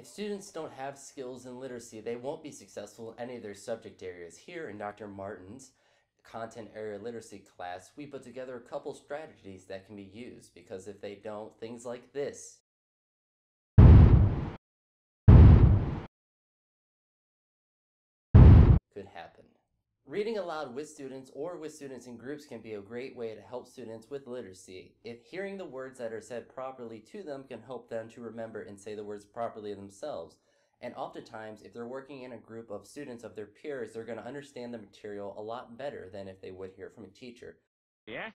If students don't have skills in literacy, they won't be successful in any of their subject areas. Here in Dr. Martin's content area literacy class, we put together a couple strategies that can be used because if they don't, things like this could happen. Reading aloud with students or with students in groups can be a great way to help students with literacy. If hearing the words that are said properly to them can help them to remember and say the words properly themselves. And oftentimes, if they're working in a group of students of their peers, they're going to understand the material a lot better than if they would hear from a teacher. Yeah?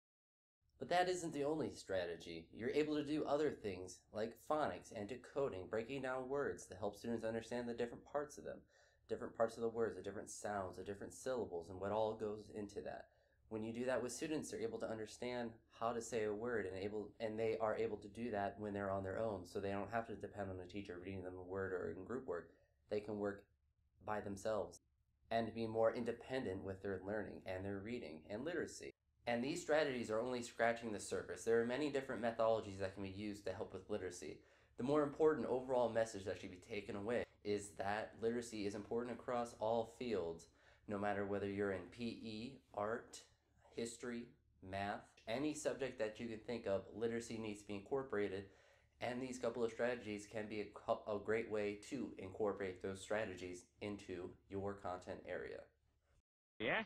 But that isn't the only strategy. You're able to do other things like phonics and decoding, breaking down words to help students understand the different parts of the words, the different sounds, the different syllables, and what all goes into that. When you do that with students, they're able to understand how to say a word and they are able to do that when they're on their own. So they don't have to depend on a teacher reading them a word or in group work. They can work by themselves and be more independent with their learning and their reading and literacy. And these strategies are only scratching the surface. There are many different methodologies that can be used to help with literacy. The more important overall message that should be taken away is that literacy is important across all fields, no matter whether you're in PE, art, history, math, any subject that you can think of, literacy needs to be incorporated. And these couple of strategies can be a great way to incorporate those strategies into your content area. Yeah?